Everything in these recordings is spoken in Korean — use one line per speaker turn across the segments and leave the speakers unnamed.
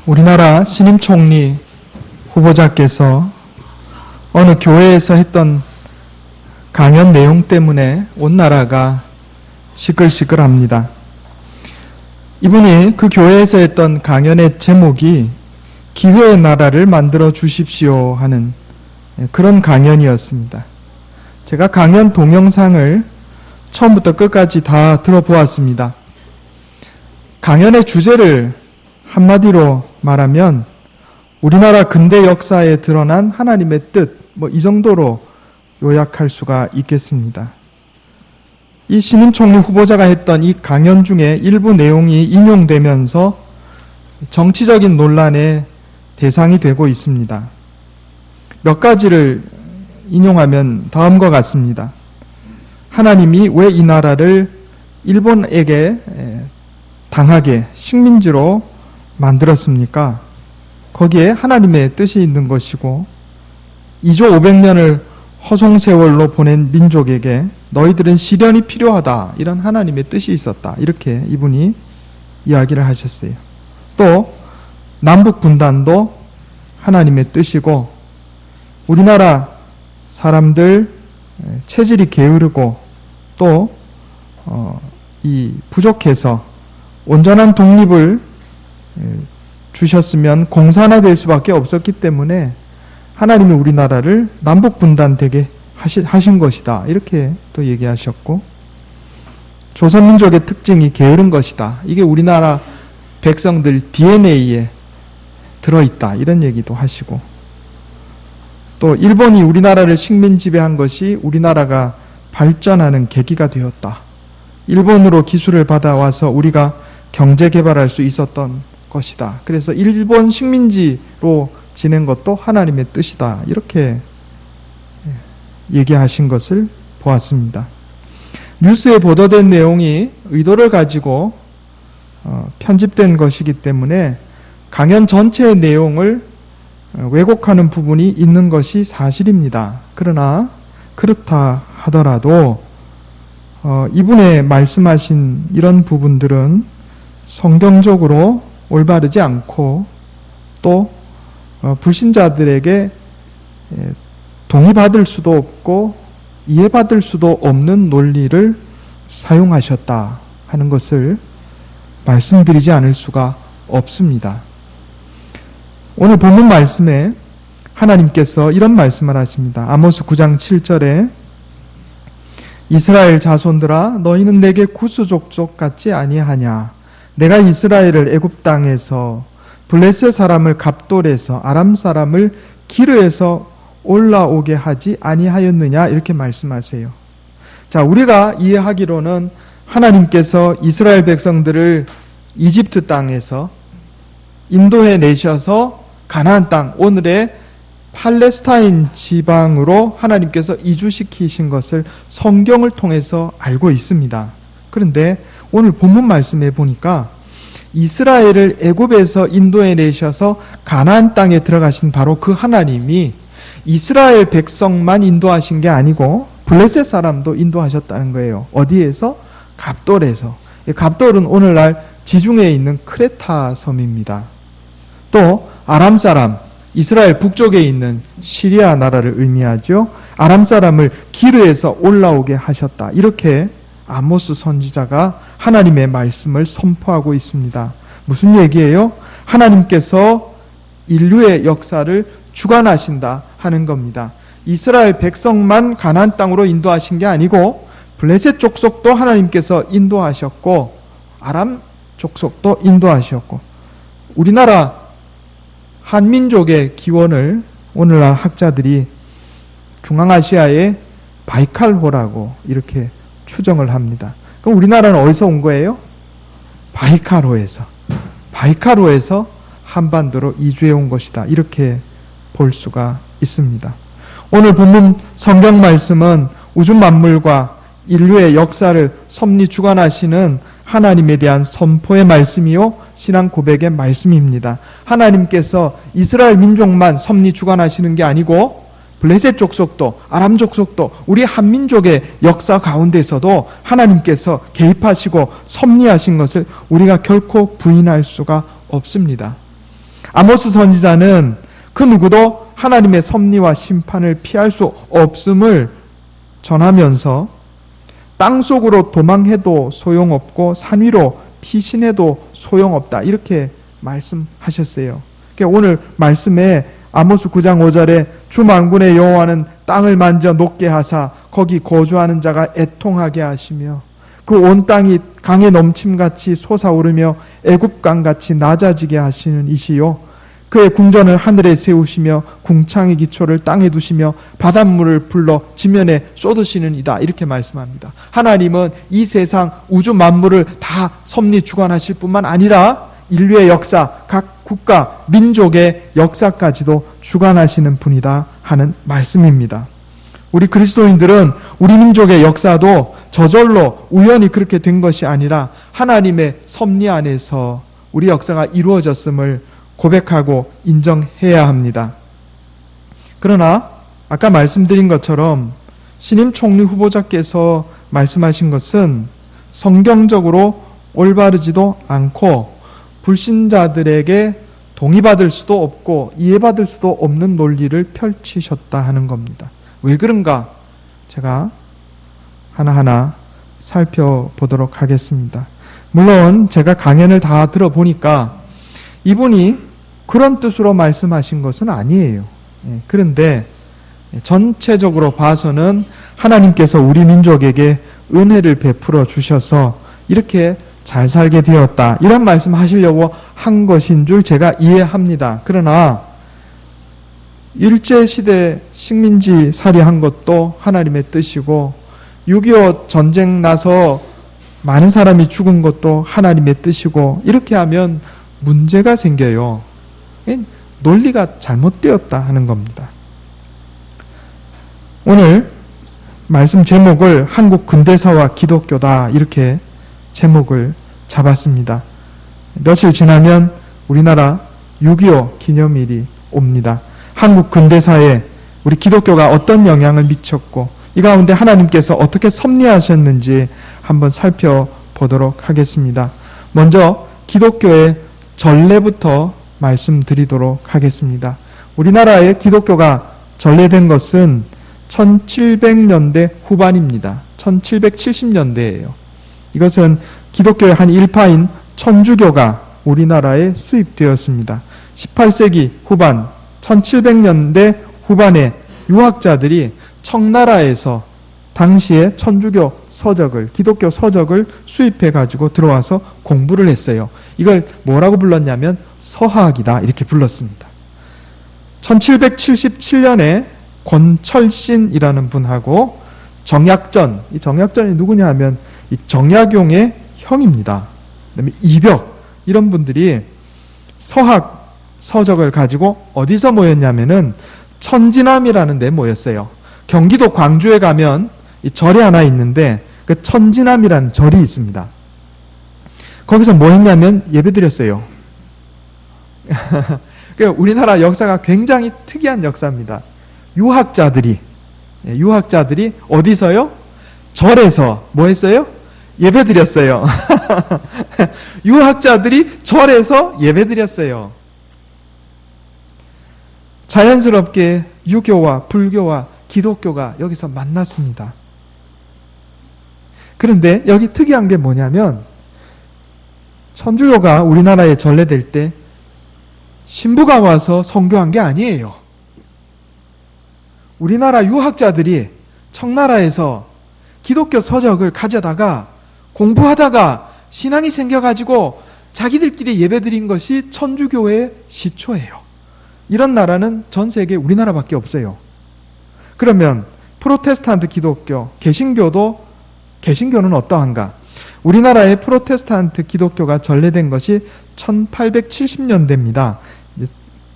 우리나라 신임 총리 후보자께서 어느 교회에서 했던 강연 내용 때문에 온 나라가 시끌시끌합니다. 이분이 그 교회에서 했던 강연의 제목이 기회의 나라를 만들어 주십시오 하는 그런 강연이었습니다. 제가 강연 동영상을 처음부터 끝까지 다 들어보았습니다. 강연의 주제를 한마디로 말하면 우리나라 근대 역사에 드러난 하나님의 뜻, 이 정도로 요약할 수가 있겠습니다. 이 신임 총리 후보자가 했던 이 강연 중에 일부 내용이 인용되면서 정치적인 논란의 대상이 되고 있습니다. 몇 가지를 인용하면 다음과 같습니다. 하나님이 왜 이 나라를 일본에게 당하게 식민지로 만들었습니까? 거기에 하나님의 뜻이 있는 것이고 2조 500년을 허송세월로 보낸 민족에게 너희들은 시련이 필요하다. 이런 하나님의 뜻이 있었다. 이렇게 이분이 이야기를 하셨어요. 또 남북 분단도 하나님의 뜻이고 우리나라 사람들 체질이 게으르고 또 이 부족해서 온전한 독립을 주셨으면 공산화될 수밖에 없었기 때문에 하나님이 우리나라를 남북 분단되게 하신 것이다. 이렇게 또 얘기하셨고 조선민족의 특징이 게으른 것이다. 이게 우리나라 백성들 DNA에 들어있다. 이런 얘기도 하시고 또 일본이 우리나라를 식민 지배한 것이 우리나라가 발전하는 계기가 되었다. 일본으로 기술을 받아와서 우리가 경제 개발할 수 있었던 것이다. 그래서 일본 식민지로 지낸 것도 하나님의 뜻이다. 이렇게 얘기하신 것을 보았습니다. 뉴스에 보도된 내용이 의도를 가지고 편집된 것이기 때문에 강연 전체의 내용을 왜곡하는 부분이 있는 것이 사실입니다. 그러나 그렇다 하더라도 이분의 말씀하신 이런 부분들은 성경적으로 올바르지 않고 또 불신자들에게 동의받을 수도 없고 이해받을 수도 없는 논리를 사용하셨다 하는 것을 말씀드리지 않을 수가 없습니다. 오늘 본문 말씀에 하나님께서 이런 말씀을 하십니다. 아모스 9장 7절에 이스라엘 자손들아 너희는 내게 구수족족 같지 아니하냐 내가 이스라엘을 애굽 땅에서 블레셋 사람을 갑돌에서 아람 사람을 기르에서 올라오게 하지 아니하였느냐 이렇게 말씀하세요. 자, 우리가 이해하기로는 하나님께서 이스라엘 백성들을 이집트 땅에서 인도해 내셔서 가나안 땅, 오늘의 팔레스타인 지방으로 하나님께서 이주시키신 것을 성경을 통해서 알고 있습니다. 그런데 오늘 본문 말씀에 보니까 이스라엘을 애굽에서 인도해 내셔서 가나안 땅에 들어가신 바로 그 하나님이 이스라엘 백성만 인도하신 게 아니고 블레셋 사람도 인도하셨다는 거예요. 어디에서? 갑돌에서. 갑돌은 오늘날 지중해에 있는 크레타 섬입니다. 또 아람 사람, 이스라엘 북쪽에 있는 시리아 나라를 의미하죠. 아람 사람을 기르에서 올라오게 하셨다. 이렇게 아모스 선지자가 하나님의 말씀을 선포하고 있습니다. 무슨 얘기예요? 하나님께서 인류의 역사를 주관하신다 하는 겁니다. 이스라엘 백성만 가나안 땅으로 인도하신 게 아니고 블레셋 족속도 하나님께서 인도하셨고 아람 족속도 인도하셨고 우리나라 한민족의 기원을 오늘날 학자들이 중앙아시아의 바이칼호라고 이렇게 추정을 합니다. 그럼 우리나라는 어디서 온 거예요? 바이칼호에서 한반도로 이주해 온 것이다. 이렇게 볼 수가 있습니다. 오늘 본문 성경 말씀은 우주 만물과 인류의 역사를 섭리 주관하시는 하나님에 대한 선포의 말씀이요 신앙 고백의 말씀입니다. 하나님께서 이스라엘 민족만 섭리 주관하시는 게 아니고 블레셋 족속도 아람 족속도 우리 한민족의 역사 가운데서도 하나님께서 개입하시고 섭리하신 것을 우리가 결코 부인할 수가 없습니다. 아모스 선지자는 그 누구도 하나님의 섭리와 심판을 피할 수 없음을 전하면서 땅속으로 도망해도 소용없고 산 위로 피신해도 소용없다, 이렇게 말씀하셨어요. 그러니까 오늘 말씀에 아모스 9장 5절에 주 만군의 여호와는 땅을 만져 녹게 하사 거기 거주하는 자가 애통하게 하시며 그 온 땅이 강의 넘침같이 솟아오르며 애굽강같이 낮아지게 하시는 이시요 그의 궁전을 하늘에 세우시며 궁창의 기초를 땅에 두시며 바닷물을 불러 지면에 쏟으시는 이다, 이렇게 말씀합니다. 하나님은 이 세상 우주 만물을 다 섭리 주관하실 뿐만 아니라 인류의 역사, 각 국가, 민족의 역사까지도 주관하시는 분이다 하는 말씀입니다. 우리 그리스도인들은 우리 민족의 역사도 저절로 우연히 그렇게 된 것이 아니라 하나님의 섭리 안에서 우리 역사가 이루어졌음을 고백하고 인정해야 합니다. 그러나 아까 말씀드린 것처럼 신임 총리 후보자께서 말씀하신 것은 성경적으로 올바르지도 않고 불신자들에게 동의받을 수도 없고 이해받을 수도 없는 논리를 펼치셨다 하는 겁니다. 왜 그런가? 제가 하나하나 살펴보도록 하겠습니다. 물론 제가 강연을 다 들어보니까 이분이 그런 뜻으로 말씀하신 것은 아니에요. 그런데 전체적으로 봐서는 하나님께서 우리 민족에게 은혜를 베풀어 주셔서 이렇게 잘 살게 되었다, 이런 말씀 하시려고 한 것인 줄 제가 이해합니다. 그러나 일제시대 식민지 살이한 것도 하나님의 뜻이고 6.25 전쟁 나서 많은 사람이 죽은 것도 하나님의 뜻이고, 이렇게 하면 문제가 생겨요. 논리가 잘못되었다 하는 겁니다. 오늘 말씀 제목을 한국 근대사와 기독교다, 이렇게 제목을 잡았습니다. 며칠 지나면 우리나라 6.25 기념일이 옵니다. 한국 근대사에 우리 기독교가 어떤 영향을 미쳤고 이 가운데 하나님께서 어떻게 섭리하셨는지 한번 살펴보도록 하겠습니다. 먼저 기독교의 전례부터 말씀드리도록 하겠습니다. 우리나라의 기독교가 전례된 것은 1700년대 후반입니다. 1770년대예요. 이것은 기독교의 한 일파인 천주교가 우리나라에 수입되었습니다. 18세기 후반, 1700년대 후반에 유학자들이 청나라에서 당시에 천주교 서적을, 기독교 서적을 수입해 가지고 들어와서 공부를 했어요. 이걸 뭐라고 불렀냐면 서학이다, 이렇게 불렀습니다. 1777년에 권철신이라는 분하고 정약전, 이 정약전이 누구냐 하면 이 정약용의 형입니다. 그다음에 이벽, 이런 분들이 서학 서적을 가지고 어디서 모였냐면은 천지남이라는 데 모였어요. 경기도 광주에 가면 이 절이 하나 있는데 그 천지남이라는 절이 있습니다. 거기서 뭐 했냐면 예배드렸어요. 그러니까 우리나라 역사가 굉장히 특이한 역사입니다. 유학자들이 어디서요? 절에서 뭐 했어요? 예배드렸어요. 유학자들이 절에서 예배드렸어요. 자연스럽게 유교와 불교와 기독교가 여기서 만났습니다. 그런데 여기 특이한 게 뭐냐면 천주교가 우리나라에 전래될 때 신부가 와서 선교한 게 아니에요. 우리나라 유학자들이 청나라에서 기독교 서적을 가져다가 공부하다가 신앙이 생겨가지고 자기들끼리 예배드린 것이 천주교의 시초예요. 이런 나라는 전 세계에 우리나라밖에 없어요. 그러면 프로테스탄트 기독교, 개신교는 어떠한가? 우리나라의 프로테스탄트 기독교가 전래된 것이 1870년대입니다.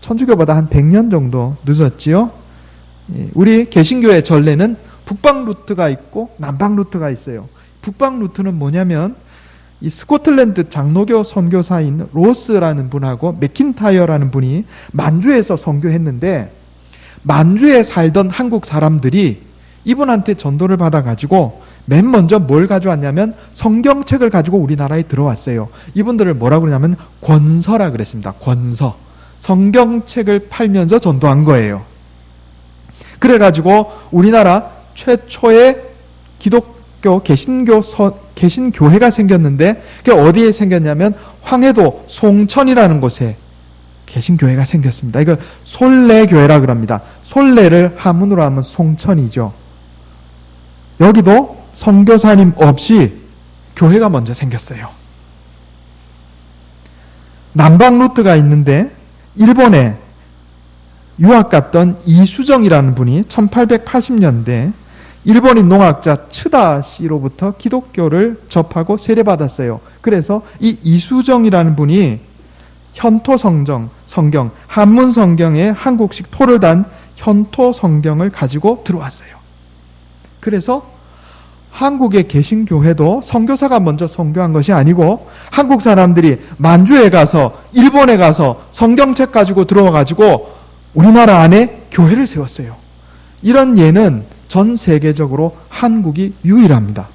천주교보다 한 100년 정도 늦었지요. 우리 개신교의 전례는 북방 루트가 있고 남방 루트가 있어요. 북방 루트는 뭐냐면 이 스코틀랜드 장로교 선교사인 로스라는 분하고 맥킨타이어라는 분이 만주에서 선교했는데, 만주에 살던 한국 사람들이 이분한테 전도를 받아가지고 맨 먼저 뭘 가져왔냐면 성경책을 가지고 우리나라에 들어왔어요. 이분들을 뭐라고 그러냐면 권서라 그랬습니다. 권서. 성경책을 팔면서 전도한 거예요. 그래가지고 우리나라 최초의 기독교 개신교회가 생겼는데 그게 어디에 생겼냐면 황해도 송천이라는 곳에 개신교회가 생겼습니다. 이걸 솔례교회라 그럽니다. 솔례를 한문으로 하면 송천이죠. 여기도 선교사님 없이 교회가 먼저 생겼어요. 남방 루트가 있는데 일본에 유학 갔던 이수정이라는 분이 1880년대 일본인 농학자 츠다 씨로부터 기독교를 접하고 세례받았어요. 그래서 이 이수정이라는 분이 현토 성경, 한문 성경에 한국식 토를 단 현토 성경을 가지고 들어왔어요. 그래서 한국의 개신교회도 선교사가 먼저 선교한 것이 아니고 한국 사람들이 만주에 가서 일본에 가서 성경책 가지고 들어와 가지고 우리나라 안에 교회를 세웠어요. 이런 예는 전 세계적으로 한국이 유일합니다.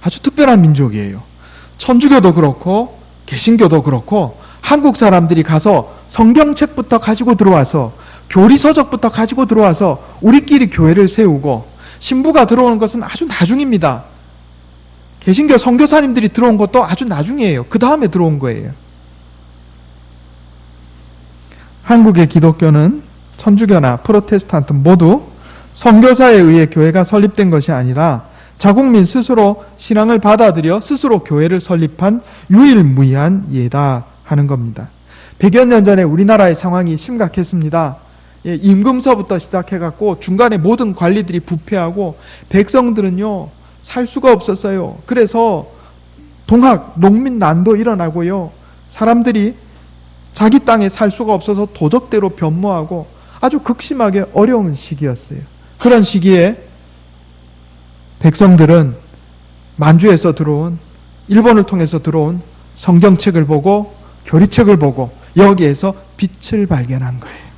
아주 특별한 민족이에요. 천주교도 그렇고 개신교도 그렇고 한국 사람들이 가서 성경책부터 가지고 들어와서 교리서적부터 가지고 들어와서 우리끼리 교회를 세우고 신부가 들어오는 것은 아주 나중입니다. 개신교 선교사님들이 들어온 것도 아주 나중이에요. 그 다음에 들어온 거예요. 한국의 기독교는 천주교나 프로테스탄트 모두 선교사에 의해 교회가 설립된 것이 아니라 자국민 스스로 신앙을 받아들여 스스로 교회를 설립한 유일무이한 예다 하는 겁니다. 100여 년 전에 우리나라의 상황이 심각했습니다. 임금서부터 시작해갖고 중간에 모든 관리들이 부패하고 백성들은요 살 수가 없었어요. 그래서 동학, 농민난도 일어나고요. 사람들이 자기 땅에 살 수가 없어서 도적대로 변모하고 아주 극심하게 어려운 시기였어요. 그런 시기에 백성들은 만주에서 들어온, 일본을 통해서 들어온 성경책을 보고 교리책을 보고 여기에서 빛을 발견한 거예요.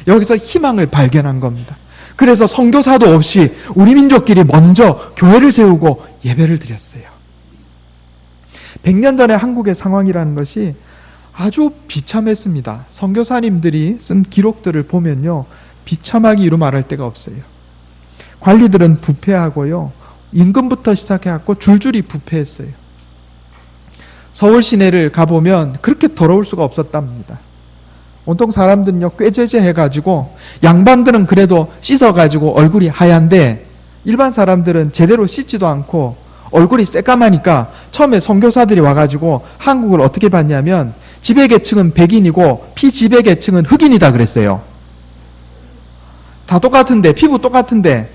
여기서 희망을 발견한 겁니다. 그래서 선교사도 없이 우리 민족끼리 먼저 교회를 세우고 예배를 드렸어요. 100년 전의 한국의 상황이라는 것이 아주 비참했습니다. 선교사님들이 쓴 기록들을 보면요, 비참하기 이루 말할 데가 없어요. 관리들은 부패하고요, 임금부터 시작해갖고 줄줄이 부패했어요. 서울 시내를 가보면 그렇게 더러울 수가 없었답니다. 온통 사람들은요 꾀죄죄해가지고 양반들은 그래도 씻어가지고 얼굴이 하얀데 일반 사람들은 제대로 씻지도 않고 얼굴이 새까마니까 처음에 선교사들이 와가지고 한국을 어떻게 봤냐면 지배계층은 백인이고 피지배계층은 흑인이다 그랬어요. 다 똑같은데, 피부 똑같은데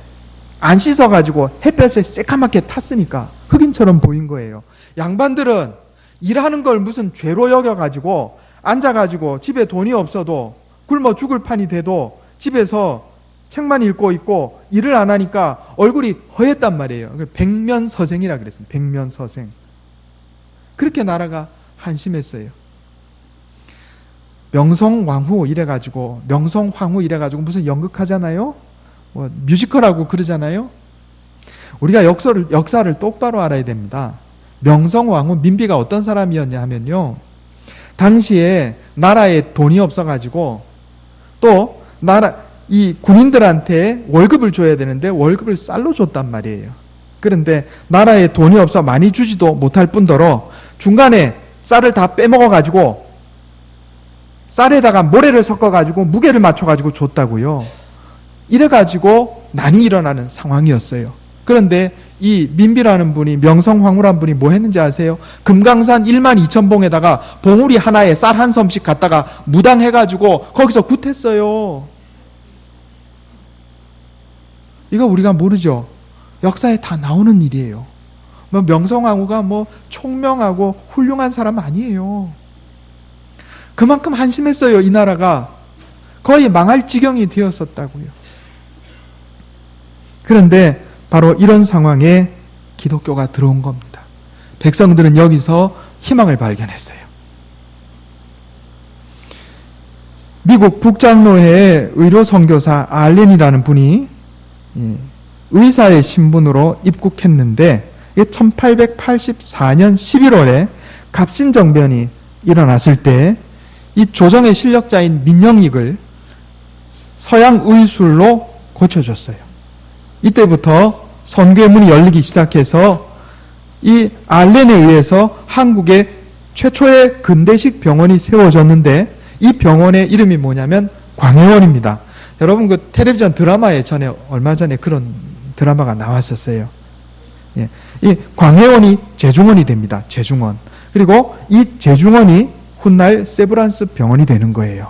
안 씻어가지고 햇볕에 새까맣게 탔으니까 흑인처럼 보인 거예요. 양반들은 일하는 걸 무슨 죄로 여겨가지고 앉아가지고 집에 돈이 없어도 굶어 죽을 판이 돼도 집에서 책만 읽고 있고 일을 안 하니까 얼굴이 허했단 말이에요. 백면서생이라 그랬어요. 백면서생. 그렇게 나라가 한심했어요. 명성황후 이래가지고 무슨 연극하잖아요. 뭐 뮤지컬하고 그러잖아요. 우리가 역사를 똑바로 알아야 됩니다. 명성황후 민비가 어떤 사람이었냐 하면요, 당시에 나라에 돈이 없어가지고 또 이 군인들한테 월급을 줘야 되는데 월급을 쌀로 줬단 말이에요. 그런데 나라에 돈이 없어 많이 주지도 못할 뿐더러 중간에 쌀을 다 빼먹어가지고 쌀에다가 모래를 섞어가지고 무게를 맞춰가지고 줬다고요. 이래가지고 난이 일어나는 상황이었어요. 그런데 이 민비라는 분이, 명성황후라는 분이 뭐 했는지 아세요? 금강산 12,000봉에다가 봉우리 하나에 쌀 한 섬씩 갖다가 무당해가지고 거기서 굿했어요. 이거 우리가 모르죠? 역사에 다 나오는 일이에요. 명성황후가 총명하고 훌륭한 사람 아니에요. 그만큼 한심했어요. 이 나라가 거의 망할 지경이 되었었다고요. 그런데 바로 이런 상황에 기독교가 들어온 겁니다. 백성들은 여기서 희망을 발견했어요. 미국 북장로회의 의료 선교사 알렌이라는 분이 의사의 신분으로 입국했는데 1884년 11월에 갑신정변이 일어났을 때 이 조정의 실력자인 민영익을 서양 의술로 고쳐줬어요. 이때부터 선교의 문이 열리기 시작해서 이 알렌에 의해서 한국의 최초의 근대식 병원이 세워졌는데 이 병원의 이름이 뭐냐면 광해원입니다. 여러분 그 텔레비전 드라마에 얼마 전에 그런 드라마가 나왔었어요. 예. 이 광해원이 제중원이 됩니다. 제중원. 그리고 이 제중원이 훗날 세브란스 병원이 되는 거예요.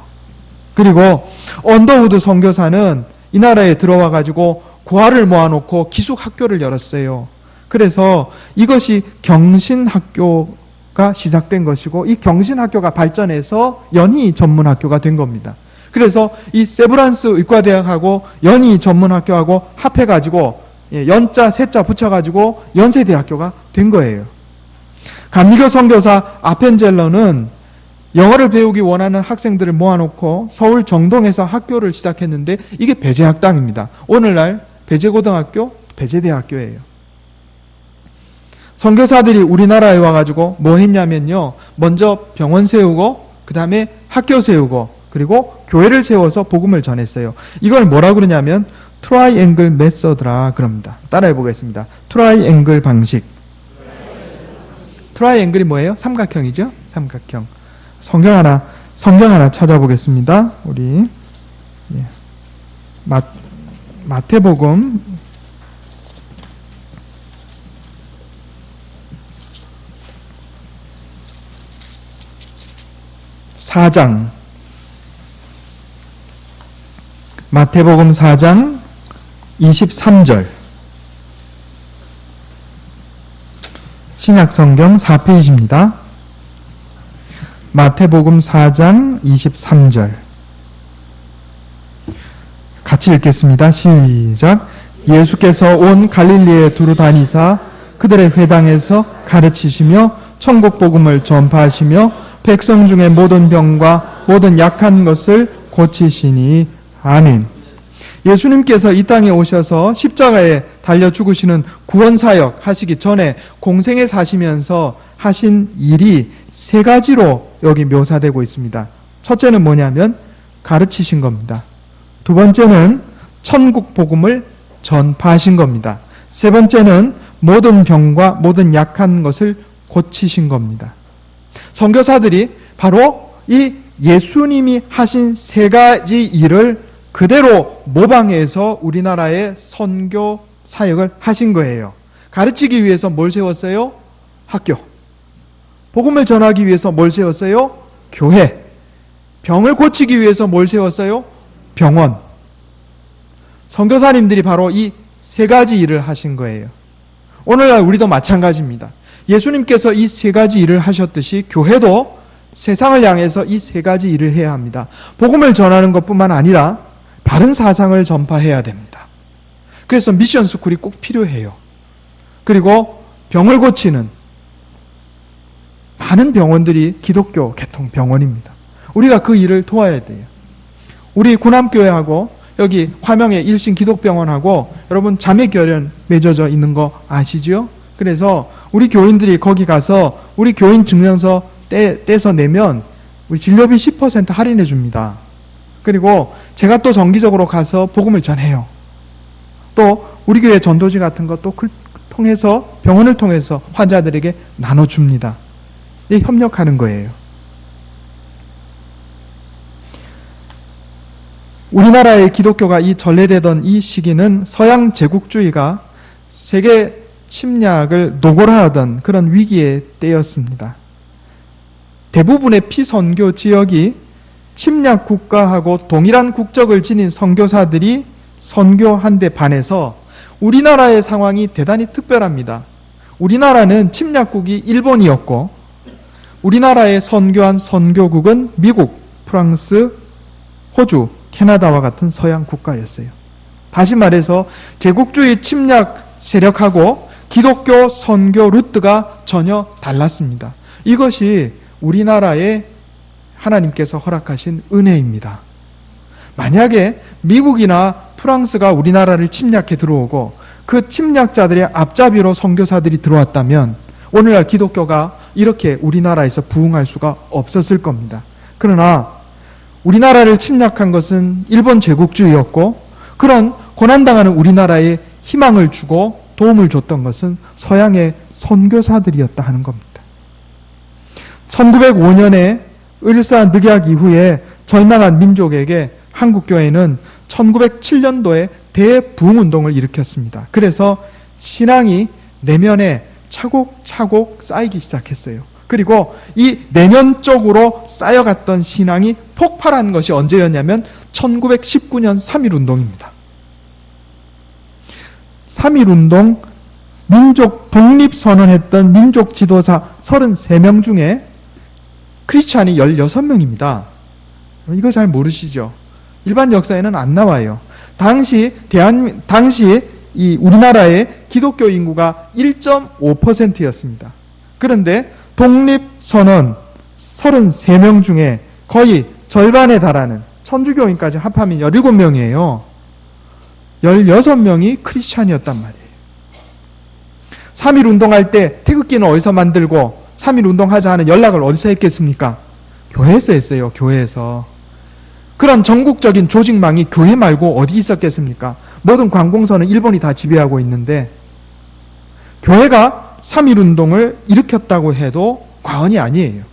그리고 언더우드 선교사는 이 나라에 들어와 가지고 고아를 모아놓고 기숙 학교를 열었어요. 그래서 이것이 경신학교가 시작된 것이고 이 경신학교가 발전해서 연희 전문학교가 된 겁니다. 그래서 이 세브란스 의과대학하고 연희 전문학교하고 합해가지고 연자, 세자 붙여가지고 연세대학교가 된 거예요. 감리교 선교사 아펜젤러는 영어를 배우기 원하는 학생들을 모아놓고 서울 정동에서 학교를 시작했는데 이게 배제학당입니다. 오늘날 배제고등학교, 배제대학교예요. 선교사들이 우리나라에 와가지고 뭐 했냐면요. 먼저 병원 세우고 그 다음에 학교 세우고 그리고 교회를 세워서 복음을 전했어요. 이걸 뭐라 그러냐면 트라이앵글 메서드라 그럽니다. 따라해 보겠습니다. 트라이앵글 방식. 트라이앵글이 뭐예요? 삼각형이죠? 삼각형. 성경 하나 찾아보겠습니다. 우리 마태복음 4장 마태복음 4장 23절 신약성경 4페이지입니다. 마태복음 4장 23절 같이 읽겠습니다. 시작. 예수께서 온 갈릴리에 두루 다니사 그들의 회당에서 가르치시며 천국 복음을 전파하시며 백성 중에 모든 병과 모든 약한 것을 고치시니 아멘. 예수님께서 이 땅에 오셔서 십자가에 달려 죽으시는 구원사역 하시기 전에 공생에 사시면서 하신 일이 세 가지로 여기 묘사되고 있습니다. 첫째는 뭐냐면 가르치신 겁니다. 두 번째는 천국 복음을 전파하신 겁니다. 세 번째는 모든 병과 모든 약한 것을 고치신 겁니다. 선교사들이 바로 이 예수님이 하신 세 가지 일을 그대로 모방해서 우리나라의 선교 사역을 하신 거예요. 가르치기 위해서 뭘 세웠어요? 학교. 복음을 전하기 위해서 뭘 세웠어요? 교회. 병을 고치기 위해서 뭘 세웠어요? 병원. 선교사님들이 바로 이 세 가지 일을 하신 거예요. 오늘날 우리도 마찬가지입니다. 예수님께서 이 세 가지 일을 하셨듯이 교회도 세상을 향해서 이 세 가지 일을 해야 합니다. 복음을 전하는 것뿐만 아니라 다른 사상을 전파해야 됩니다. 그래서 미션 스쿨이 꼭 필요해요. 그리고 병을 고치는 많은 병원들이 기독교 개통 병원입니다. 우리가 그 일을 도와야 돼요. 우리 군함교회하고 여기 화명의 일신 기독병원하고 여러분 자매결연 맺어져 있는 거 아시죠? 그래서 우리 교인들이 거기 가서 우리 교인 증명서 떼서 내면 우리 진료비 10% 할인해 줍니다. 그리고 제가 또 정기적으로 가서 복음을 전해요. 또 우리 교회 전도지 같은 것도 통해서 병원을 통해서 환자들에게 나눠줍니다. 이 협력하는 거예요. 우리나라의 기독교가 이 전래되던 이 시기는 서양 제국주의가 세계 침략을 노골화하던 그런 위기의 때였습니다. 대부분의 피선교 지역이 침략 국가하고 동일한 국적을 지닌 선교사들이 선교한 데 반해서 우리나라의 상황이 대단히 특별합니다. 우리나라는 침략국이 일본이었고 우리나라에 선교한 선교국은 미국, 프랑스, 호주, 캐나다와 같은 서양 국가였어요. 다시 말해서 제국주의 침략 세력하고 기독교 선교 루트가 전혀 달랐습니다. 이것이 우리나라에 하나님께서 허락하신 은혜입니다. 만약에 미국이나 프랑스가 우리나라를 침략해 들어오고 그 침략자들의 앞잡이로 선교사들이 들어왔다면 오늘날 기독교가 이렇게 우리나라에서 부흥할 수가 없었을 겁니다. 그러나 우리나라를 침략한 것은 일본 제국주의였고, 그런 고난당하는 우리나라에 희망을 주고 도움을 줬던 것은 서양의 선교사들이었다 하는 겁니다. 1905년에 을사늑약 이후에 절망한 민족에게 한국교회는 1907년도에 대부흥운동을 일으켰습니다. 그래서 신앙이 내면에 차곡차곡 쌓이기 시작했어요. 그리고 이 내면적으로 쌓여갔던 신앙이 폭발한 것이 언제였냐면 1919년 3.1운동입니다. 3.1운동 민족 독립선언했던 민족 지도사 33명 중에 크리스찬이 16명입니다. 이거 잘 모르시죠? 일반 역사에는 안 나와요. 당시 이 우리나라의 기독교 인구가 1.5%였습니다. 그런데 독립선언 33명 중에 거의 절반에 달하는 천주교인까지 합하면 17명이에요. 16명이 크리스찬이었단 말이에요. 3.1 운동할 때 태극기는 어디서 만들고 3.1 운동하자 하는 연락을 어디서 했겠습니까? 교회에서 했어요. 교회에서. 그런 전국적인 조직망이 교회 말고 어디 있었겠습니까? 모든 관공서는 일본이 다 지배하고 있는데 교회가 3.1 운동을 일으켰다고 해도 과언이 아니에요.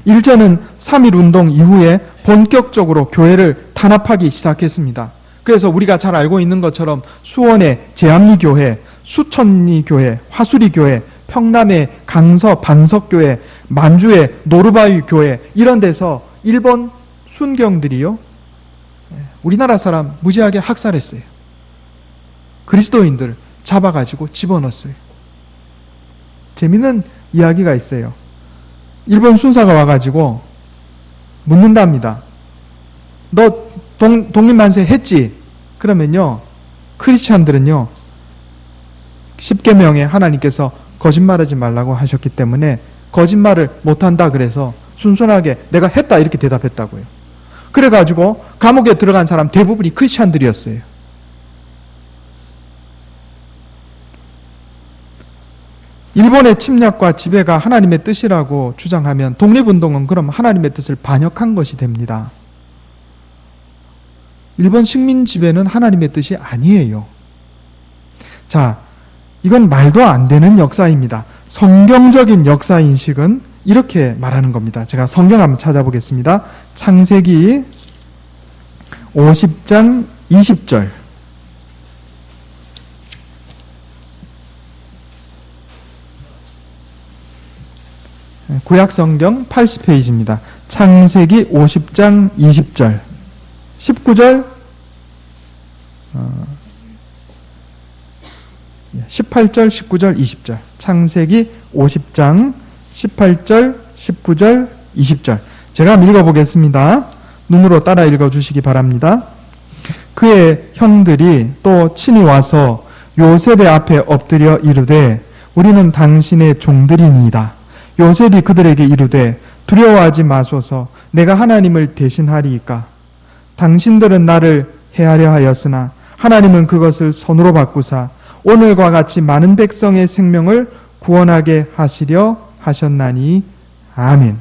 일제는 3.1 운동 이후에 본격적으로 교회를 탄압하기 시작했습니다. 그래서 우리가 잘 알고 있는 것처럼 수원의 제암리교회, 수천리교회, 화수리교회, 평남의 강서 반석교회, 만주의 노르바위 교회, 이런 데서 일본 순경들이요, 우리나라 사람 무지하게 학살했어요. 그리스도인들 잡아가지고 집어넣었어요. 재밌는 이야기가 있어요. 일본 순사가 와가지고 묻는답니다. 너 독립만세 했지? 그러면요, 크리스찬들은요 10계명에 하나님께서 거짓말하지 말라고 하셨기 때문에 거짓말을 못한다 그래서 순순하게 내가 했다 이렇게 대답했다고요. 그래가지고 감옥에 들어간 사람 대부분이 크리스찬들이었어요. 일본의 침략과 지배가 하나님의 뜻이라고 주장하면 독립운동은 그럼 하나님의 뜻을 반역한 것이 됩니다. 일본 식민 지배는 하나님의 뜻이 아니에요. 자, 이건 말도 안 되는 역사입니다. 성경적인 역사 인식은 이렇게 말하는 겁니다. 제가 성경 한번 찾아보겠습니다. 창세기 50장 20절. 구약성경 80페이지입니다. 창세기 50장 20절. 19절, 18절, 19절, 20절. 창세기 50장 18절, 19절, 20절. 제가 한번 읽어보겠습니다. 눈으로 따라 읽어주시기 바랍니다. 그의 형들이 또 친히 와서 요셉의 앞에 엎드려 이르되 우리는 당신의 종들이니이다. 요셉이 그들에게 이르되 두려워하지 마소서. 내가 하나님을 대신하리이까. 당신들은 나를 해하려 하였으나 하나님은 그것을 선으로 바꾸사 오늘과 같이 많은 백성의 생명을 구원하게 하시려 하셨나니. 아멘.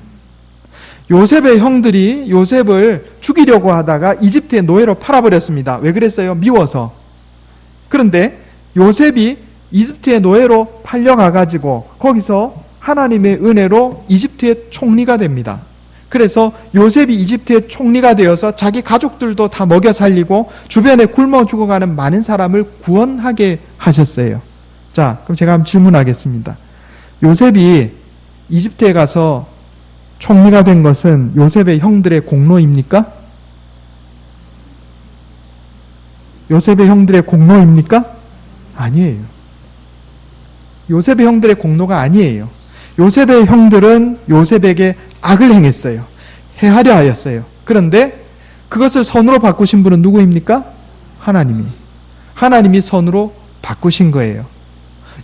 요셉의 형들이 요셉을 죽이려고 하다가 이집트의 노예로 팔아버렸습니다. 왜 그랬어요? 미워서. 그런데 요셉이 이집트의 노예로 팔려가가지고 거기서 하나님의 은혜로 이집트의 총리가 됩니다. 그래서 요셉이 이집트의 총리가 되어서 자기 가족들도 다 먹여 살리고 주변에 굶어 죽어가는 많은 사람을 구원하게 하셨어요. 자, 그럼 제가 한번 질문하겠습니다. 요셉이 이집트에 가서 총리가 된 것은 요셉의 형들의 공로입니까? 요셉의 형들의 공로입니까? 아니에요. 요셉의 형들의 공로가 아니에요. 요셉의 형들은 요셉에게 악을 행했어요. 해하려 하였어요. 그런데 그것을 선으로 바꾸신 분은 누구입니까? 하나님이 선으로 바꾸신 거예요.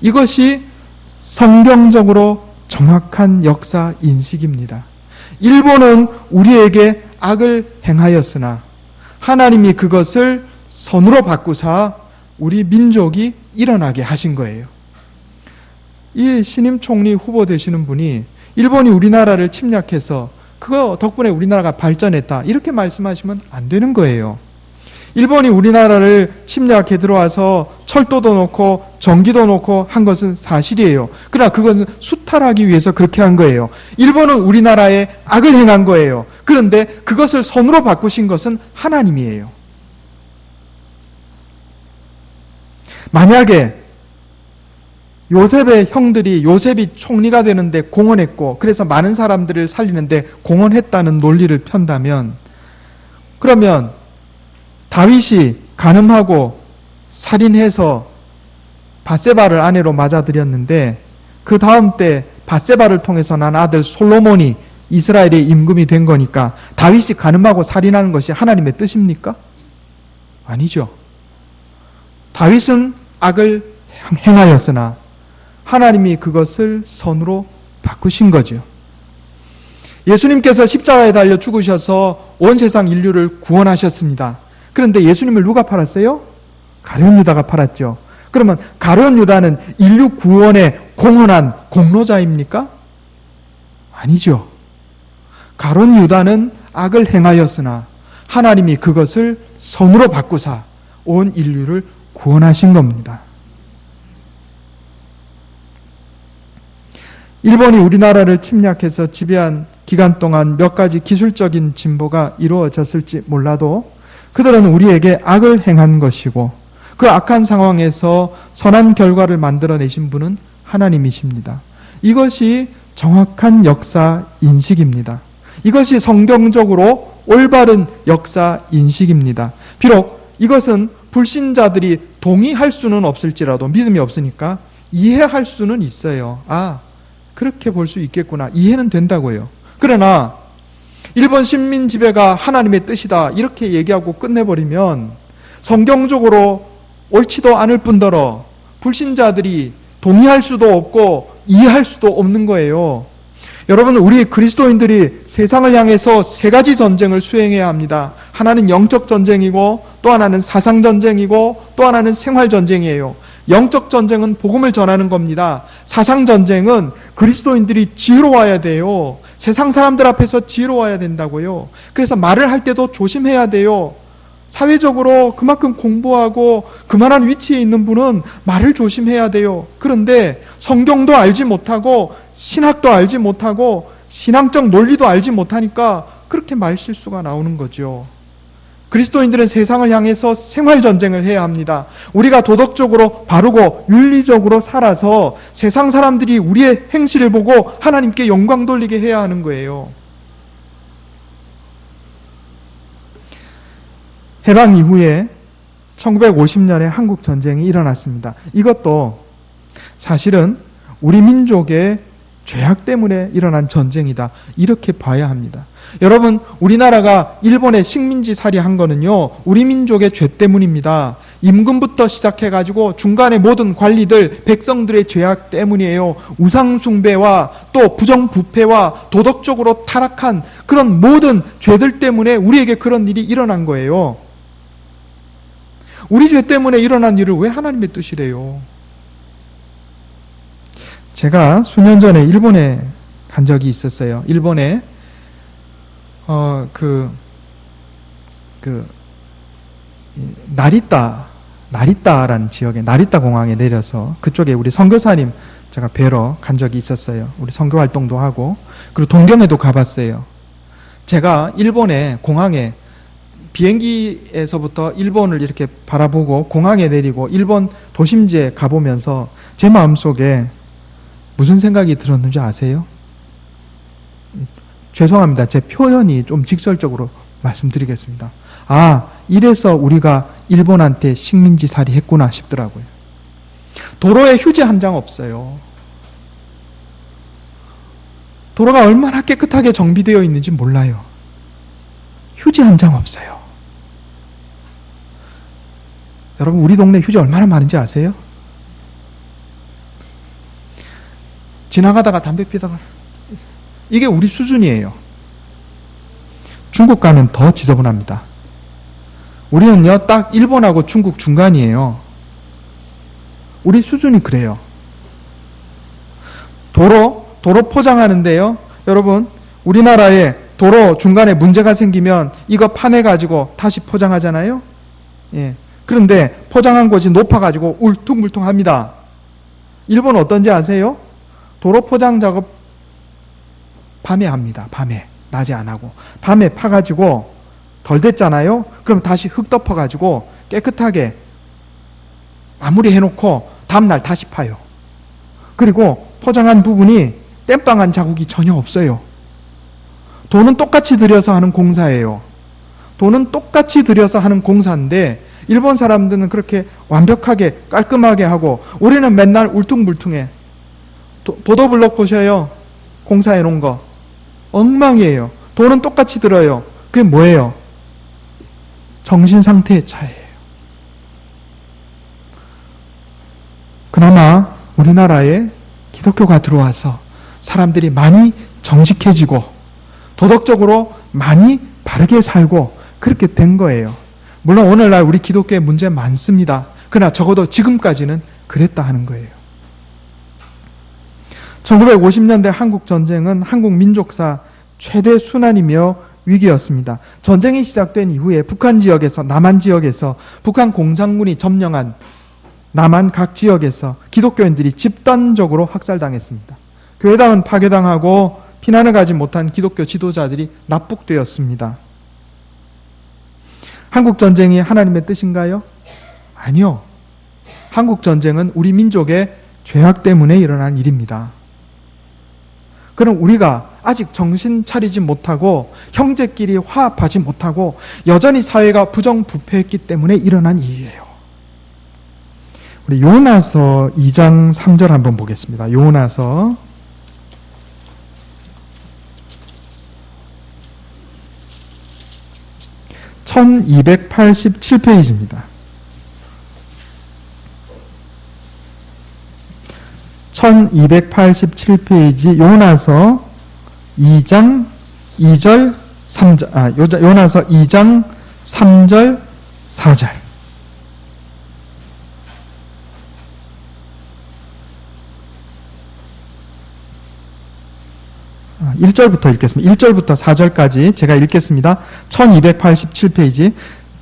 이것이 성경적으로 정확한 역사 인식입니다. 일본은 우리에게 악을 행하였으나 하나님이 그것을 선으로 바꾸사 우리 민족이 일어나게 하신 거예요. 이 신임 총리 후보 되시는 분이 일본이 우리나라를 침략해서 그거 덕분에 우리나라가 발전했다. 이렇게 말씀하시면 안 되는 거예요. 일본이 우리나라를 침략해 들어와서 철도도 놓고 전기도 놓고 한 것은 사실이에요. 그러나 그것은 수탈하기 위해서 그렇게 한 거예요. 일본은 우리나라에 악을 행한 거예요. 그런데 그것을 선으로 바꾸신 것은 하나님이에요. 만약에 요셉의 형들이 요셉이 총리가 되는데 공헌했고 그래서 많은 사람들을 살리는데 공헌했다는 논리를 편다면, 그러면 다윗이 간음하고 살인해서 밧세바를 아내로 맞아들였는데 그 다음 때 밧세바를 통해서 난 아들 솔로몬이 이스라엘의 임금이 된 거니까 다윗이 간음하고 살인하는 것이 하나님의 뜻입니까? 아니죠. 다윗은 악을 행하였으나 하나님이 그것을 선으로 바꾸신 거죠. 예수님께서 십자가에 달려 죽으셔서 온 세상 인류를 구원하셨습니다. 그런데 예수님을 누가 팔았어요? 가룟 유다가 팔았죠. 그러면 가룟 유다는 인류 구원에 공헌한 공로자입니까? 아니죠. 가룟 유다는 악을 행하였으나 하나님이 그것을 선으로 바꾸사 온 인류를 구원하신 겁니다. 일본이 우리나라를 침략해서 지배한 기간 동안 몇 가지 기술적인 진보가 이루어졌을지 몰라도 그들은 우리에게 악을 행한 것이고 그 악한 상황에서 선한 결과를 만들어내신 분은 하나님이십니다. 이것이 정확한 역사 인식입니다. 이것이 성경적으로 올바른 역사 인식입니다. 비록 이것은 불신자들이 동의할 수는 없을지라도 믿음이 없으니까 이해할 수는 있어요. 아, 그렇게 볼 수 있겠구나. 이해는 된다고요. 그러나 일본 식민 지배가 하나님의 뜻이다 이렇게 얘기하고 끝내버리면 성경적으로 옳지도 않을 뿐더러 불신자들이 동의할 수도 없고 이해할 수도 없는 거예요. 여러분, 우리 그리스도인들이 세상을 향해서 세 가지 전쟁을 수행해야 합니다. 하나는 영적 전쟁이고 또 하나는 사상 전쟁이고 또 하나는 생활 전쟁이에요. 영적 전쟁은 복음을 전하는 겁니다. 사상 전쟁은 그리스도인들이 지혜로워야 돼요. 세상 사람들 앞에서 지혜로워야 된다고요. 그래서 말을 할 때도 조심해야 돼요. 사회적으로 그만큼 공부하고 그만한 위치에 있는 분은 말을 조심해야 돼요. 그런데 성경도 알지 못하고 신학도 알지 못하고 신앙적 논리도 알지 못하니까 그렇게 말 실수가 나오는 거죠. 그리스도인들은 세상을 향해서 생활 전쟁을 해야 합니다. 우리가 도덕적으로 바르고 윤리적으로 살아서 세상 사람들이 우리의 행실을 보고 하나님께 영광 돌리게 해야 하는 거예요. 해방 이후에 1950년에 한국 전쟁이 일어났습니다. 이것도 사실은 우리 민족의 죄악 때문에 일어난 전쟁이다. 이렇게 봐야 합니다. 여러분, 우리나라가 일본에 식민지 살이한 거는요, 우리 민족의 죄 때문입니다. 임금부터 시작해가지고 중간에 모든 관리들, 백성들의 죄악 때문이에요. 우상숭배와 또 부정부패와 도덕적으로 타락한 그런 모든 죄들 때문에 우리에게 그런 일이 일어난 거예요. 우리 죄 때문에 일어난 일을 왜 하나님의 뜻이래요? 제가 수년 전에 일본에 간 적이 있었어요. 일본에 나리타라는 지역에 나리타 공항에 내려서 그쪽에 우리 선교사님 제가 뵈러 간 적이 있었어요. 우리 선교 활동도 하고 그리고 동경에도 가봤어요. 제가 일본의 공항에 비행기에서부터 일본을 이렇게 바라보고 공항에 내리고 일본 도심지에 가보면서 제 마음속에 무슨 생각이 들었는지 아세요? 죄송합니다. 제 표현이 좀 직설적으로 말씀드리겠습니다. 아, 이래서 우리가 일본한테 식민지살이 했구나 싶더라고요. 도로에 휴지 한 장 없어요. 도로가 얼마나 깨끗하게 정비되어 있는지 몰라요. 휴지 한 장 없어요. 여러분, 우리 동네 휴지 얼마나 많은지 아세요? 지나가다가 담배 피다가 이게 우리 수준이에요. 중국 가면 더 지저분합니다. 우리는요, 딱 일본하고 중국 중간이에요. 우리 수준이 그래요. 도로 도로 포장하는데요. 여러분, 우리나라에 도로 중간에 문제가 생기면 이거 파내가지고 다시 포장하잖아요. 예. 그런데 포장한 곳이 높아가지고 울퉁불퉁합니다. 일본 어떤지 아세요? 도로 포장 작업 밤에 합니다. 밤에. 낮에 안 하고. 밤에 파가지고 덜 됐잖아요. 그럼 다시 흙 덮어가지고 깨끗하게 마무리 해놓고 다음날 다시 파요. 그리고 포장한 부분이 땜빵한 자국이 전혀 없어요. 돈은 똑같이 들여서 하는 공사예요. 돈은 똑같이 들여서 하는 공사인데 일본 사람들은 그렇게 완벽하게 깔끔하게 하고 우리는 맨날 울퉁불퉁해. 보도블록 보셔요. 공사해 놓은 거. 엉망이에요. 돈은 똑같이 들어요. 그게 뭐예요? 정신 상태의 차이예요. 그나마 우리나라에 기독교가 들어와서 사람들이 많이 정직해지고 도덕적으로 많이 바르게 살고 그렇게 된 거예요. 물론 오늘날 우리 기독교에 문제 많습니다. 그러나 적어도 지금까지는 그랬다 하는 거예요. 1950년대 한국 전쟁은 한국 민족사 최대 순환이며 위기였습니다. 전쟁이 시작된 이후에 북한 지역에서 남한 지역에서 북한 공산군이 점령한 남한 각 지역에서 기독교인들이 집단적으로 학살당했습니다. 교회당은 파괴당하고 피난을 가지 못한 기독교 지도자들이 납북되었습니다. 한국전쟁이 하나님의 뜻인가요? 아니요. 한국전쟁은 우리 민족의 죄악 때문에 일어난 일입니다. 그럼 우리가 아직 정신 차리지 못하고 형제끼리 화합하지 못하고 여전히 사회가 부정부패했기 때문에 일어난 일이에요. 우리 요나서 2장 3절 한번 보겠습니다. 요나서 1287페이지입니다. 1287페이지 요나서 2장 2절 3절 요나서 2장 3절 4절 1절부터 읽겠습니다. 1절부터 4절까지 제가 읽겠습니다. 1287페이지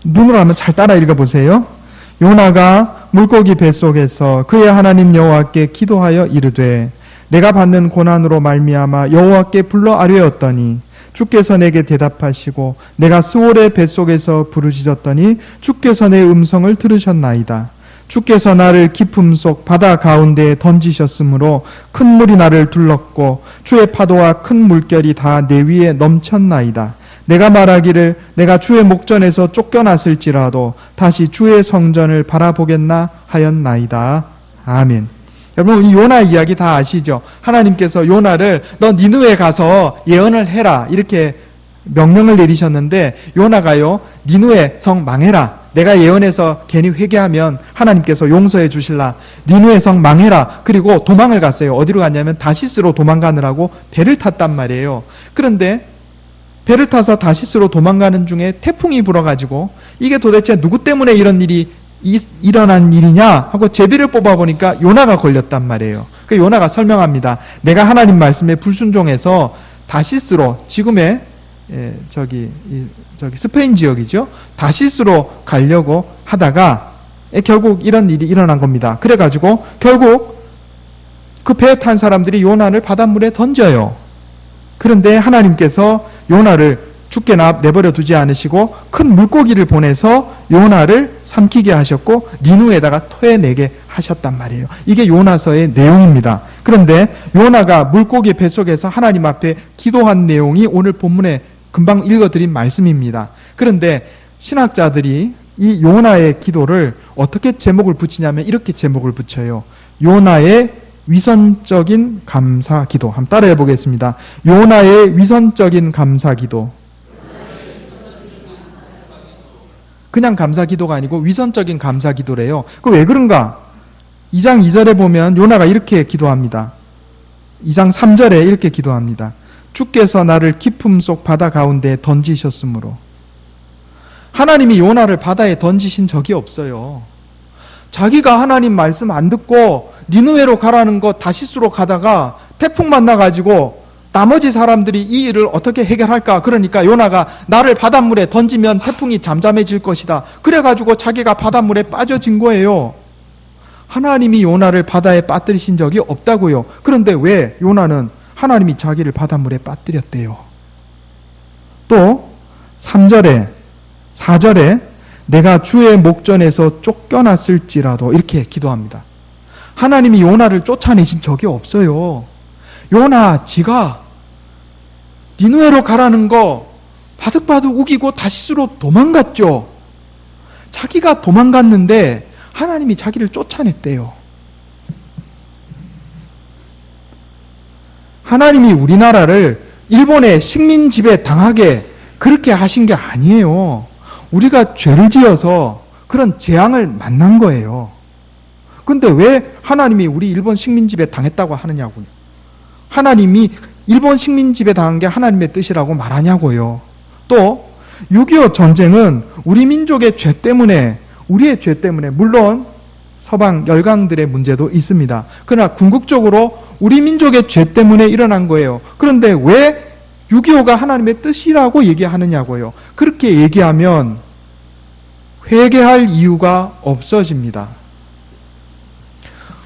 눈으로 한번 잘 따라 읽어보세요. 요나가 물고기 뱃속에서 그의 하나님 여호와께 기도하여 이르되 내가 받는 고난으로 말미암아 여호와께 불러 아뢰었더니 주께서 내게 대답하시고 내가 스올의 뱃속에서 부르짖었더니 주께서 내 음성을 들으셨나이다. 주께서 나를 깊음 속 바다 가운데에 던지셨으므로 큰 물이 나를 둘렀고 주의 파도와 큰 물결이 다 내 위에 넘쳤나이다. 내가 말하기를 내가 주의 목전에서 쫓겨났을지라도 다시 주의 성전을 바라보겠나 하였나이다. 아멘. 여러분 이 요나 이야기 다 아시죠? 하나님께서 요나를 너 니느웨 가서 예언을 해라 이렇게 명령을 내리셨는데 요나가요 니느웨 성 망해라. 내가 예언해서 괜히 회개하면 하나님께서 용서해 주실라. 니느웨 성 망해라. 그리고 도망을 갔어요. 어디로 갔냐면 다시스로 도망가느라고 배를 탔단 말이에요. 그런데 배를 타서 다시스로 도망가는 중에 태풍이 불어가지고 이게 도대체 누구 때문에 이런 일이 일어난 일이냐 하고 제비를 뽑아보니까 요나가 걸렸단 말이에요. 그 요나가 설명합니다. 내가 하나님 말씀에 불순종해서 다시스로 지금의 저기 스페인 지역이죠. 다시스로 가려고 하다가 결국 이런 일이 일어난 겁니다. 그래가지고 결국 그 배에 탄 사람들이 요나를 바닷물에 던져요. 그런데 하나님께서 요나를 죽게 내버려 두지 않으시고 큰 물고기를 보내서 요나를 삼키게 하셨고 니누에다가 토해내게 하셨단 말이에요. 이게 요나서의 내용입니다. 그런데 요나가 물고기 뱃속에서 하나님 앞에 기도한 내용이 오늘 본문에 금방 읽어드린 말씀입니다. 그런데 신학자들이 이 요나의 기도를 어떻게 제목을 붙이냐면 이렇게 제목을 붙여요. 요나의 위선적인 감사기도. 한번 따라해 보겠습니다. 요나의 위선적인 감사기도. 그냥 감사기도가 아니고 위선적인 감사기도래요. 그 왜 그런가? 2장 2절에 보면 요나가 이렇게 기도합니다. 2장 3절에 이렇게 기도합니다. 주께서 나를 깊음 속 바다 가운데 던지셨으므로. 하나님이 요나를 바다에 던지신 적이 없어요. 자기가 하나님 말씀 안 듣고 니느웨로 가라는 거 다시스로 가다가 태풍 만나가지고 나머지 사람들이 이 일을 어떻게 해결할까? 그러니까 요나가 나를 바닷물에 던지면 태풍이 잠잠해질 것이다. 그래가지고 자기가 바닷물에 빠져진 거예요. 하나님이 요나를 바다에 빠뜨리신 적이 없다고요. 그런데 왜 요나는 하나님이 자기를 바닷물에 빠뜨렸대요? 또 3절에 4절에 내가 주의 목전에서 쫓겨났을지라도 이렇게 기도합니다. 하나님이 요나를 쫓아내신 적이 없어요. 요나 지가 니누에로 가라는 거 바득바득 우기고 다시스로 도망갔죠. 자기가 도망갔는데 하나님이 자기를 쫓아냈대요. 하나님이 우리나라를 일본의 식민 지배 당하게 그렇게 하신 게 아니에요. 우리가 죄를 지어서 그런 재앙을 만난 거예요. 근데 왜 하나님이 우리 일본 식민 지배 당했다고 하느냐고요. 하나님이 일본 식민 지배 당한 게 하나님의 뜻이라고 말하냐고요. 또 6.25 전쟁은 우리 민족의 죄 때문에, 우리의 죄 때문에, 물론 서방 열강들의 문제도 있습니다. 그러나 궁극적으로 우리 민족의 죄 때문에 일어난 거예요. 그런데 왜 6.25가 하나님의 뜻이라고 얘기하느냐고요. 그렇게 얘기하면 회개할 이유가 없어집니다.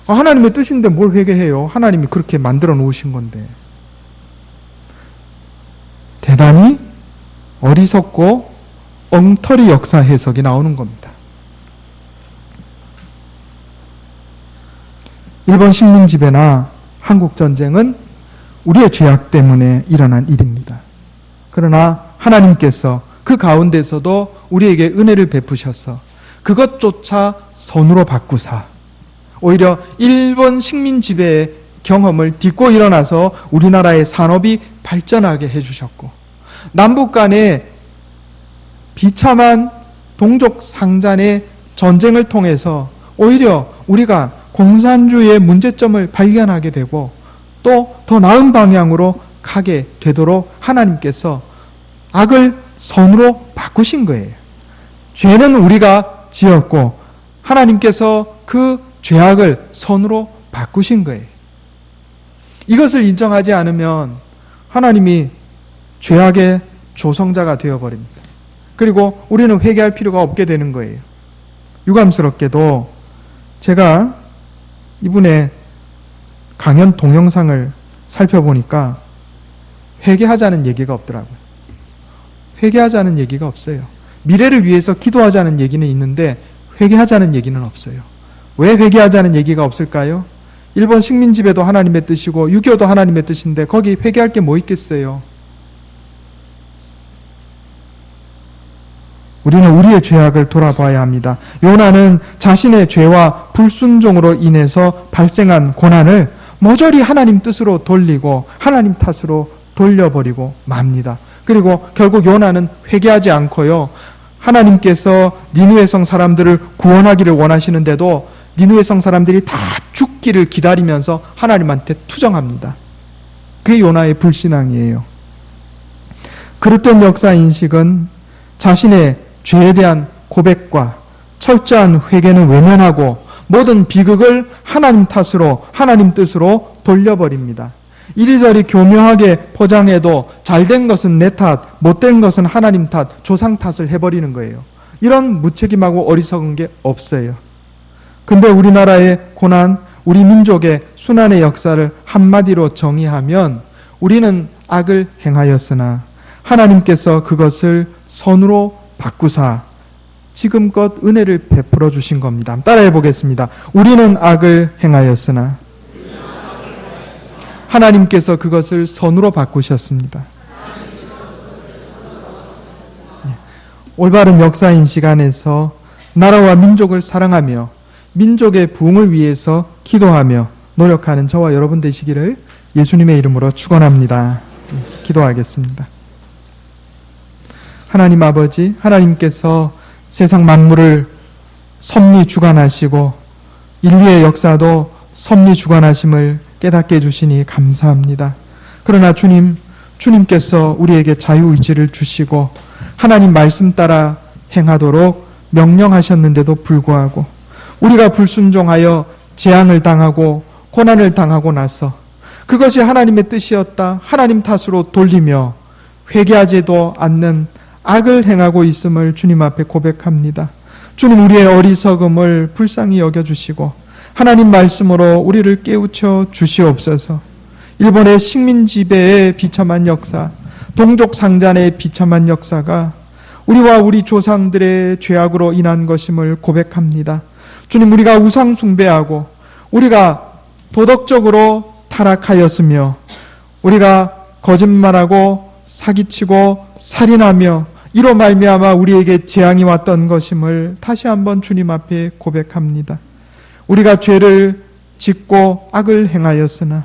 하나님의 뜻인데 뭘 회개해요? 하나님이 그렇게 만들어 놓으신 건데. 대단히 어리석고 엉터리 역사 해석이 나오는 겁니다. 일본 식민 지배나 한국 전쟁은 우리의 죄악 때문에 일어난 일입니다. 그러나 하나님께서 그 가운데서도 우리에게 은혜를 베푸셔서 그것조차 선으로 바꾸사 오히려 일본 식민 지배의 경험을 딛고 일어나서 우리나라의 산업이 발전하게 해주셨고, 남북 간의 비참한 동족 상잔의 전쟁을 통해서 오히려 우리가 공산주의의 문제점을 발견하게 되고 또 더 나은 방향으로 가게 되도록 하나님께서 악을 선으로 바꾸신 거예요. 죄는 우리가 지었고 하나님께서 그 죄악을 선으로 바꾸신 거예요. 이것을 인정하지 않으면 하나님이 죄악의 조성자가 되어버립니다. 그리고 우리는 회개할 필요가 없게 되는 거예요. 유감스럽게도 제가 이분의 강연 동영상을 살펴보니까 회개하자는 얘기가 없더라고요. 회개하자는 얘기가 없어요. 미래를 위해서 기도하자는 얘기는 있는데 회개하자는 얘기는 없어요. 왜 회개하자는 얘기가 없을까요? 일본 식민 지배도 하나님의 뜻이고 6.25도 하나님의 뜻인데 거기 회개할 게 뭐 있겠어요? 우리는 우리의 죄악을 돌아봐야 합니다. 요나는 자신의 죄와 불순종으로 인해서 발생한 고난을 모조리 하나님 뜻으로 돌리고 하나님 탓으로 돌려버리고 맙니다. 그리고 결국 요나는 회개하지 않고요. 하나님께서 니느웨 성 사람들을 구원하기를 원하시는데도 니느웨 성 사람들이 다 죽기를 기다리면서 하나님한테 투정합니다. 그게 요나의 불신앙이에요. 그릇된 역사 인식은 자신의 죄에 대한 고백과 철저한 회개는 외면하고 모든 비극을 하나님 탓으로, 하나님 뜻으로 돌려버립니다. 이리저리 교묘하게 포장해도 잘된 것은 내 탓, 못된 것은 하나님 탓, 조상 탓을 해버리는 거예요. 이런 무책임하고 어리석은 게 없어요. 근데 우리나라의 고난, 우리 민족의 순환의 역사를 한마디로 정의하면 우리는 악을 행하였으나 하나님께서 그것을 선으로 바꾸사 지금껏 은혜를 베풀어 주신 겁니다. 따라해 보겠습니다. 우리는 악을 행하였으나 하나님께서 그것을 선으로 바꾸셨습니다. 올바른 역사인식 안에서 나라와 민족을 사랑하며 민족의 부흥을 위해서 기도하며 노력하는 저와 여러분 되시기를 예수님의 이름으로 축원합니다. 기도하겠습니다. 하나님 아버지, 하나님께서 세상 만물을 섭리 주관하시고 인류의 역사도 섭리 주관하심을 깨닫게 해주시니 감사합니다. 그러나 주님께서 우리에게 자유의지를 주시고 하나님 말씀 따라 행하도록 명령하셨는데도 불구하고 우리가 불순종하여 재앙을 당하고 고난을 당하고 나서 그것이 하나님의 뜻이었다, 하나님 탓으로 돌리며 회개하지도 않는 악을 행하고 있음을 주님 앞에 고백합니다. 주님, 우리의 어리석음을 불쌍히 여겨주시고 하나님 말씀으로 우리를 깨우쳐 주시옵소서. 일본의 식민 지배의 비참한 역사, 동족 상잔의 비참한 역사가 우리와 우리 조상들의 죄악으로 인한 것임을 고백합니다. 주님, 우리가 우상 숭배하고 우리가 도덕적으로 타락하였으며 우리가 거짓말하고 사기치고 살인하며 이로 말미암아 우리에게 재앙이 왔던 것임을 다시 한번 주님 앞에 고백합니다. 우리가 죄를 짓고 악을 행하였으나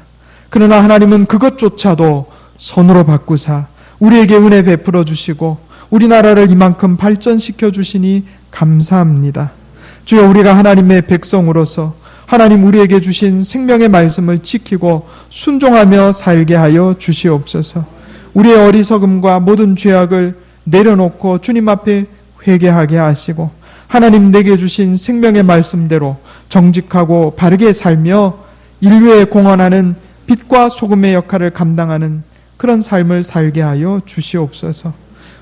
그러나 하나님은 그것조차도 선으로 바꾸사 우리에게 은혜 베풀어 주시고 우리나라를 이만큼 발전시켜 주시니 감사합니다. 주여, 우리가 하나님의 백성으로서 하나님 우리에게 주신 생명의 말씀을 지키고 순종하며 살게 하여 주시옵소서. 우리의 어리석음과 모든 죄악을 내려놓고 주님 앞에 회개하게 하시고 하나님 내게 주신 생명의 말씀대로 정직하고 바르게 살며 인류에 공헌하는 빛과 소금의 역할을 감당하는 그런 삶을 살게 하여 주시옵소서.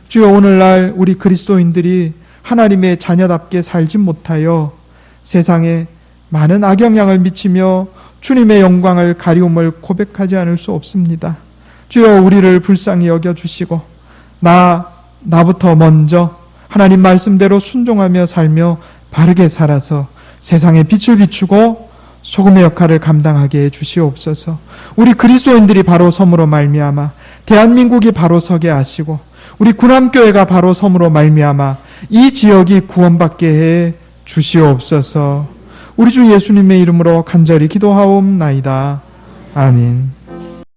주여, 오늘날 우리 그리스도인들이 하나님의 자녀답게 살지 못하여 세상에 많은 악영향을 미치며 주님의 영광을 가리움을 고백하지 않을 수 없습니다. 주여, 우리를 불쌍히 여겨주시고 나부터 먼저 하나님 말씀대로 순종하며 살며 바르게 살아서 세상에 빛을 비추고 소금의 역할을 감당하게 해주시옵소서. 우리 그리스도인들이 바로 섬으로 말미암아 대한민국이 바로 서게 하시고 우리 군함교회가 바로 섬으로 말미암아 이 지역이 구원받게 해 주시옵소서. 우리 주 예수님의 이름으로 간절히 기도하옵나이다. 아멘.